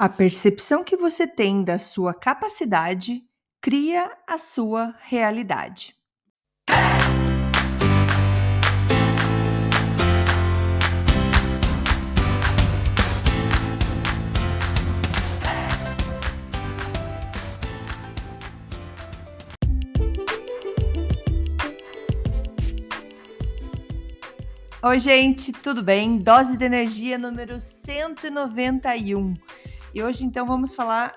A percepção que você tem da sua capacidade cria a sua realidade. Oi, gente, tudo bem? Dose de energia número 191. E hoje, então, vamos falar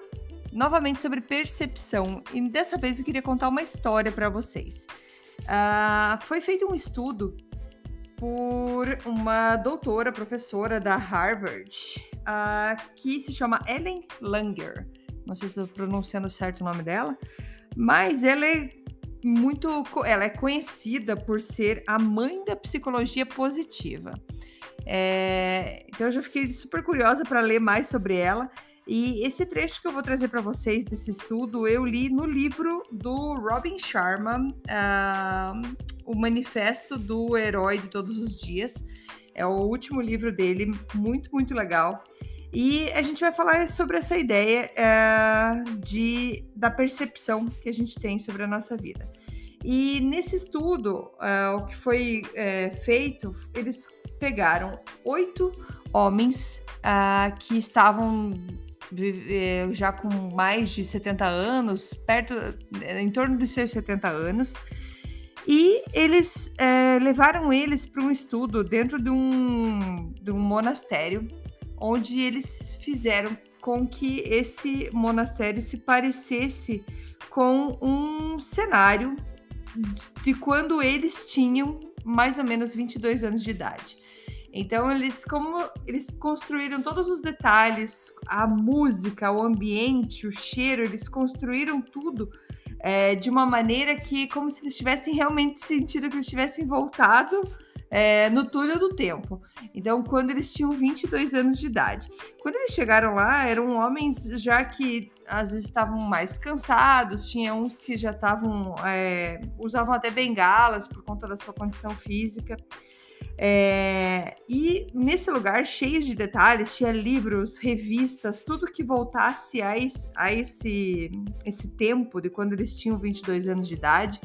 novamente sobre percepção. E dessa vez eu queria contar uma história para vocês. Foi feito um estudo por uma doutora, professora da Harvard, que se chama Ellen Langer. Não sei se estou pronunciando certo o nome dela, mas ela é conhecida por ser a mãe da psicologia positiva. Então eu já fiquei super curiosa para ler mais sobre ela. E esse trecho que eu vou trazer para vocês desse estudo, eu li no livro do Robin Sharma, O Manifesto do Herói de Todos os Dias. É o último livro dele, muito, muito legal. E a gente vai falar sobre essa ideia da percepção que a gente tem sobre a nossa vida. E nesse estudo, o que foi feito, eles pegaram 8 homens que estavam já com mais de 70 anos, em torno dos seus 70 anos, e eles levaram eles para um estudo dentro de um monastério, onde eles fizeram com que esse monastério se parecesse com um cenário de quando eles tinham mais ou menos 22 anos de idade. Então, eles construíram todos os detalhes, a música, o ambiente, o cheiro, eles construíram tudo de uma maneira que, como se eles tivessem realmente sentido que eles tivessem voltado no túnel do tempo. Então, quando eles tinham 22 anos de idade. Quando eles chegaram lá, eram homens já que às vezes estavam mais cansados, tinha uns que já estavam, usavam até bengalas por conta da sua condição física. E nesse lugar, cheio de detalhes, tinha livros, revistas, tudo que voltasse a esse tempo de quando eles tinham 22 anos de idade.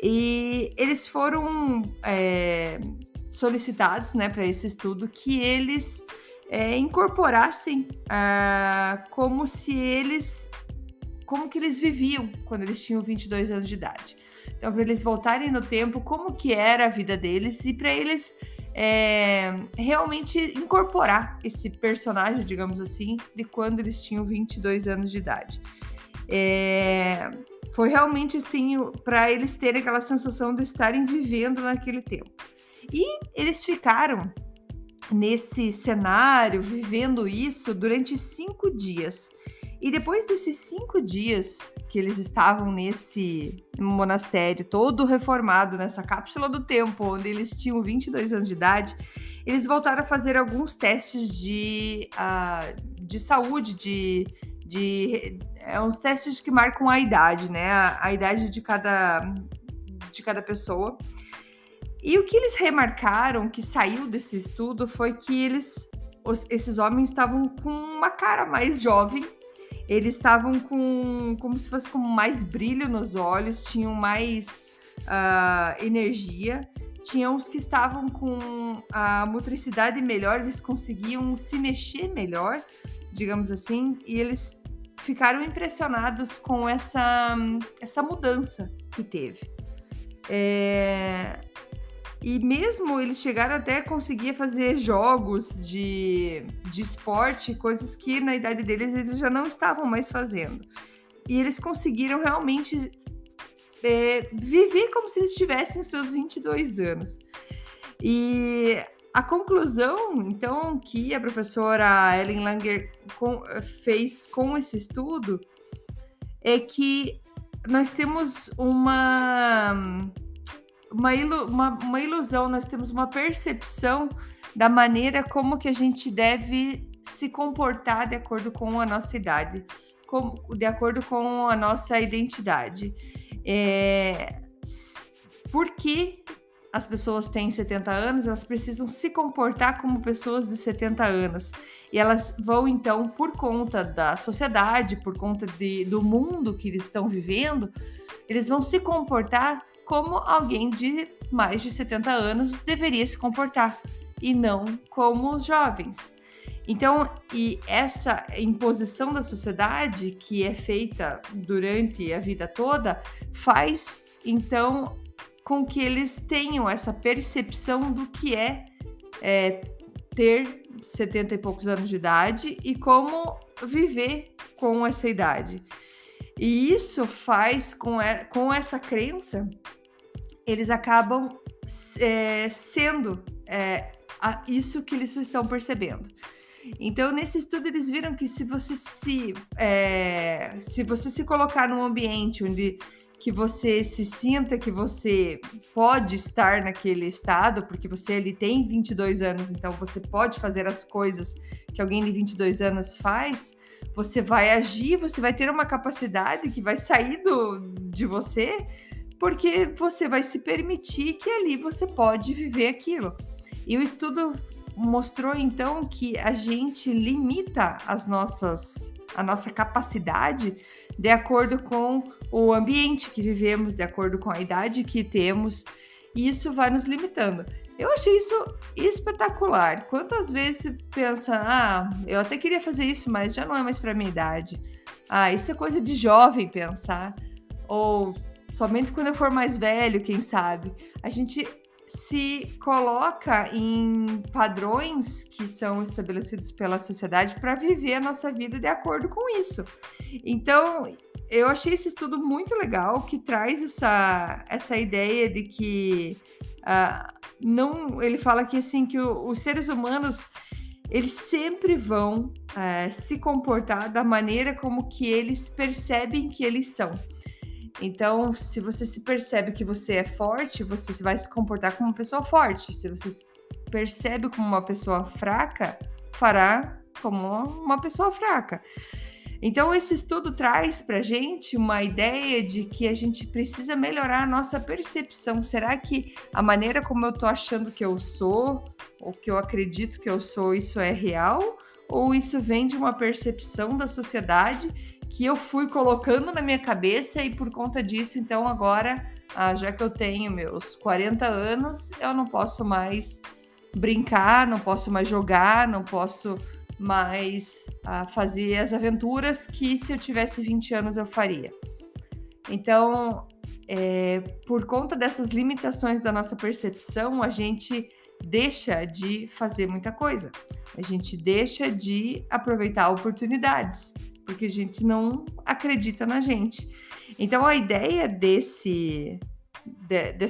E eles foram solicitados, né, para esse estudo que eles incorporassem como que eles viviam quando eles tinham 22 anos de idade. Então, para eles voltarem no tempo, como que era a vida deles e para eles realmente incorporar esse personagem, digamos assim, de quando eles tinham 22 anos de idade. Foi realmente assim, para eles terem aquela sensação de estarem vivendo naquele tempo. E eles ficaram nesse cenário, vivendo isso durante 5 dias. E depois desses 5 dias que eles estavam nesse monastério todo reformado, nessa cápsula do tempo, onde eles tinham 22 anos de idade, eles voltaram a fazer alguns testes de saúde, uns testes que marcam a idade, né? A idade de cada pessoa. E o que eles remarcaram, que saiu desse estudo, foi que esses homens estavam com uma cara mais jovem, eles estavam como se fosse com mais brilho nos olhos, tinham mais energia, tinha uns que estavam com a motricidade melhor, eles conseguiam se mexer melhor, digamos assim, e eles ficaram impressionados com essa mudança que teve. E mesmo eles chegaram até a conseguir fazer jogos de esporte, coisas que na idade deles eles já não estavam mais fazendo. E eles conseguiram realmente viver como se eles tivessem seus 22 anos. E a conclusão, então, que a professora Ellen Langer fez com esse estudo é que nós temos uma ilusão, nós temos uma percepção da maneira como que a gente deve se comportar de acordo com a nossa idade, de acordo com a nossa identidade. Porque as pessoas têm 70 anos, elas precisam se comportar como pessoas de 70 anos. E elas vão, então, por conta da sociedade, por conta do mundo que eles estão vivendo, eles vão se comportar como alguém de mais de 70 anos deveria se comportar, e não como os jovens. Então, e essa imposição da sociedade, que é feita durante a vida toda, faz, então, com que eles tenham essa percepção do que é ter 70 e poucos anos de idade e como viver com essa idade. E isso faz, com essa crença, eles acabam sendo isso que eles estão percebendo. Então, nesse estudo, eles viram que se você se colocar num ambiente onde que você se sinta que você pode estar naquele estado, porque ele tem 22 anos, então você pode fazer as coisas que alguém de 22 anos faz, você vai agir, você vai ter uma capacidade que vai sair de você, porque você vai se permitir que ali você pode viver aquilo. E o estudo mostrou, então, que a gente limita a nossa capacidade de acordo com o ambiente que vivemos, de acordo com a idade que temos, e isso vai nos limitando. Eu achei isso espetacular. Quantas vezes você pensa, eu até queria fazer isso, mas já não é mais para minha idade. Isso é coisa de jovem pensar. Ou somente quando eu for mais velho, quem sabe. A gente se coloca em padrões que são estabelecidos pela sociedade para viver a nossa vida de acordo com isso. Então, eu achei esse estudo muito legal, que traz essa ideia de que ele fala que assim que os seres humanos eles sempre vão se comportar da maneira como que eles percebem que eles são. Então, se você se percebe que você é forte, você vai se comportar como uma pessoa forte. Se você se percebe como uma pessoa fraca, fará como uma pessoa fraca. Então, esse estudo traz para a gente uma ideia de que a gente precisa melhorar a nossa percepção. Será que a maneira como eu estou achando que eu sou, ou que eu acredito que eu sou, isso é real? Ou isso vem de uma percepção da sociedade que eu fui colocando na minha cabeça e por conta disso, então agora, já que eu tenho meus 40 anos, eu não posso mais brincar, não posso mais jogar, não posso mais fazer as aventuras que se eu tivesse 20 anos eu faria. Então, por conta dessas limitações da nossa percepção, a gente deixa de fazer muita coisa. A gente deixa de aproveitar oportunidades, porque a gente não acredita na gente. Então, a ideia dessa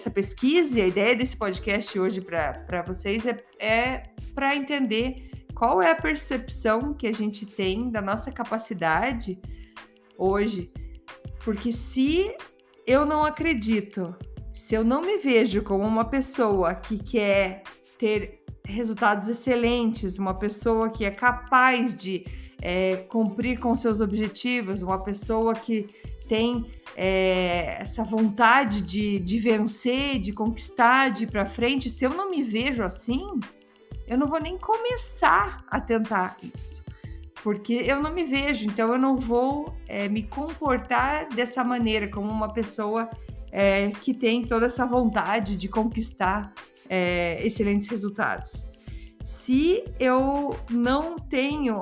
pesquisa, a ideia desse podcast hoje para vocês é para entender qual é a percepção que a gente tem da nossa capacidade hoje. Porque se eu não acredito, se eu não me vejo como uma pessoa que quer ter resultados excelentes, uma pessoa que é capaz de cumprir com seus objetivos, uma pessoa que tem essa vontade de vencer, de conquistar, de ir para frente, se eu não me vejo assim, eu não vou nem começar a tentar isso, porque eu não me vejo, então eu não vou me comportar dessa maneira, como uma pessoa que tem toda essa vontade de conquistar excelentes resultados. Se eu não tenho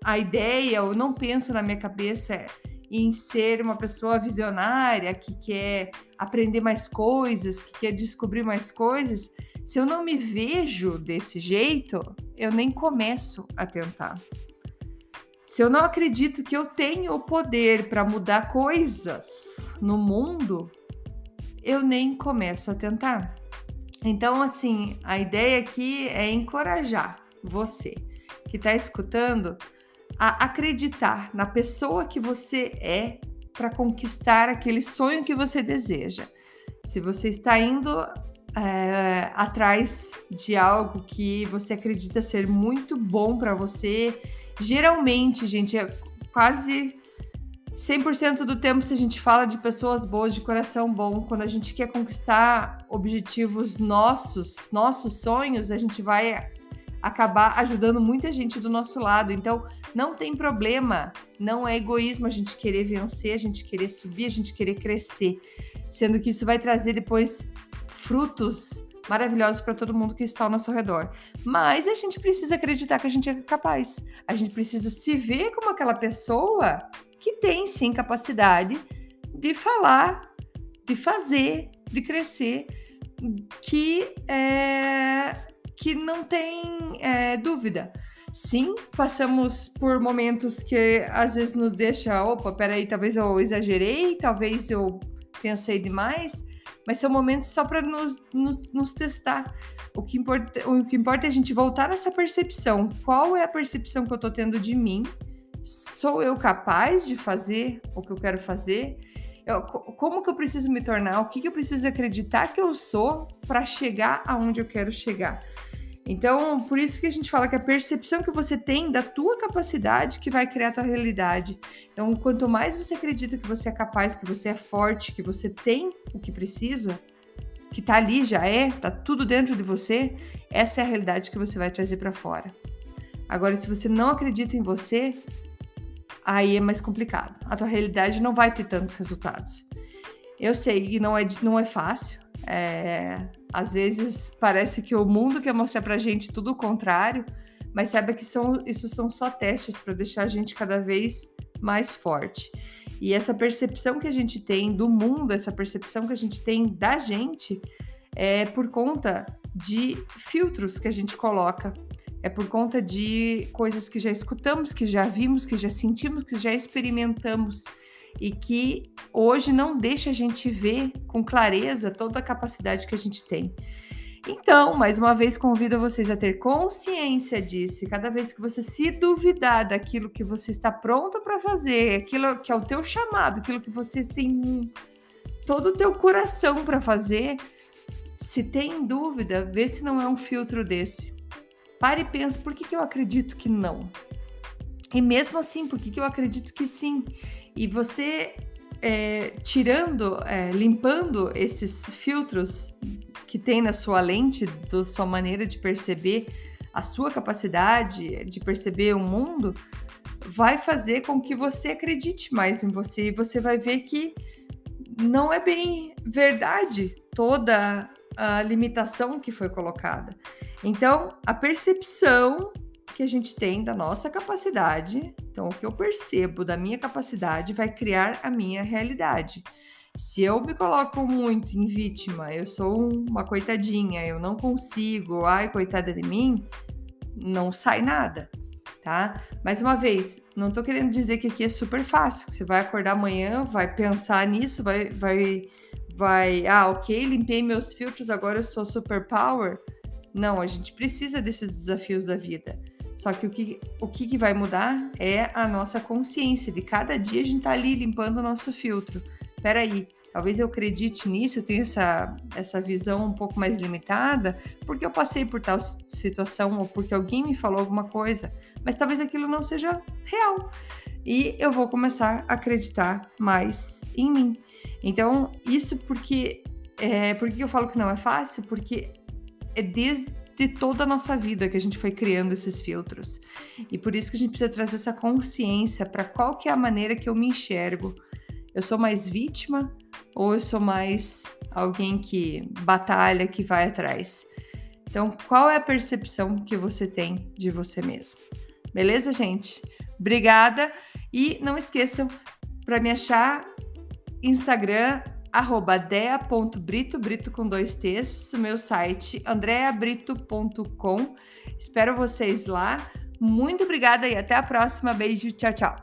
a ideia, ou não penso na minha cabeça em ser uma pessoa visionária, que quer aprender mais coisas, que quer descobrir mais coisas, se eu não me vejo desse jeito, eu nem começo a tentar. Se eu não acredito que eu tenho o poder para mudar coisas no mundo, eu nem começo a tentar. Então, assim, a ideia aqui é encorajar você que está escutando a acreditar na pessoa que você é para conquistar aquele sonho que você deseja. Se você está indo atrás de algo que você acredita ser muito bom para você, geralmente, gente, é quase 100% do tempo, se a gente fala de pessoas boas, de coração bom, quando a gente quer conquistar objetivos nossos sonhos, a gente vai acabar ajudando muita gente do nosso lado. Então, não tem problema, não é egoísmo a gente querer vencer, a gente querer subir, a gente querer crescer, sendo que isso vai trazer depois frutos maravilhosos para todo mundo que está ao nosso redor. Mas a gente precisa acreditar que a gente é capaz. A gente precisa se ver como aquela pessoa que tem sim capacidade de falar, de fazer, de crescer, que não tem dúvida. Sim, passamos por momentos que às vezes nos deixa, opa, peraí, talvez eu exagerei, talvez eu pensei demais, mas são momentos só para nos testar. O que importa é a gente voltar nessa percepção. Qual é a percepção que eu estou tendo de mim? Sou eu capaz de fazer o que eu quero fazer? Como que eu preciso me tornar? O que eu preciso acreditar que eu sou para chegar aonde eu quero chegar? Então, por isso que a gente fala que a percepção que você tem da tua capacidade que vai criar a tua realidade. Então, quanto mais você acredita que você é capaz, que você é forte, que você tem o que precisa, que tá ali, tá tudo dentro de você, essa é a realidade que você vai trazer para fora. Agora, se você não acredita em você, aí é mais complicado. A tua realidade não vai ter tantos resultados. Eu sei que não é fácil. Às vezes parece que o mundo quer mostrar pra gente tudo o contrário, mas saiba que isso são só testes para deixar a gente cada vez mais forte. E essa percepção que a gente tem do mundo, essa percepção que a gente tem da gente, é por conta de filtros que a gente coloca. É por conta de coisas que já escutamos, que já vimos, que já sentimos, que já experimentamos e que hoje não deixa a gente ver com clareza toda a capacidade que a gente tem. Então, mais uma vez, convido vocês a ter consciência disso. E cada vez que você se duvidar daquilo que você está pronto para fazer, aquilo que é o teu chamado, aquilo que você tem todo o teu coração para fazer, se tem dúvida, vê se não é um filtro desse. Pare e pense, por que eu acredito que não? E mesmo assim, por que eu acredito que sim? E você limpando esses filtros que tem na sua lente, da sua maneira de perceber a sua capacidade de perceber o mundo, vai fazer com que você acredite mais em você. E você vai ver que não é bem verdade toda a limitação que foi colocada. Então, a percepção que a gente tem da nossa capacidade, então o que eu percebo da minha capacidade vai criar a minha realidade. Se eu me coloco muito em vítima, eu sou uma coitadinha, eu não consigo, ai, coitada de mim, não sai nada, tá? Mais uma vez, não tô querendo dizer que aqui é super fácil, que você vai acordar amanhã, vai pensar nisso, ok, limpei meus filtros, agora eu sou super power. Não, a gente precisa desses desafios da vida. Só que o que vai mudar é a nossa consciência. De cada dia a gente tá ali limpando o nosso filtro. Peraí, talvez eu acredite nisso, eu tenho essa visão um pouco mais limitada, porque eu passei por tal situação ou porque alguém me falou alguma coisa, mas talvez aquilo não seja real. E eu vou começar a acreditar mais em mim. Então, isso por que eu falo que não é fácil? Porque é desde toda a nossa vida que a gente foi criando esses filtros. E por isso que a gente precisa trazer essa consciência para qual que é a maneira que eu me enxergo. Eu sou mais vítima ou eu sou mais alguém que batalha, que vai atrás? Então, qual é a percepção que você tem de você mesmo? Beleza, gente? Obrigada. E não esqueçam, para me achar, Instagram, @dea.brito, Brito com 2 T's, meu site, andreabrito.com. Espero vocês lá. Muito obrigada e até a próxima. Beijo, tchau, tchau.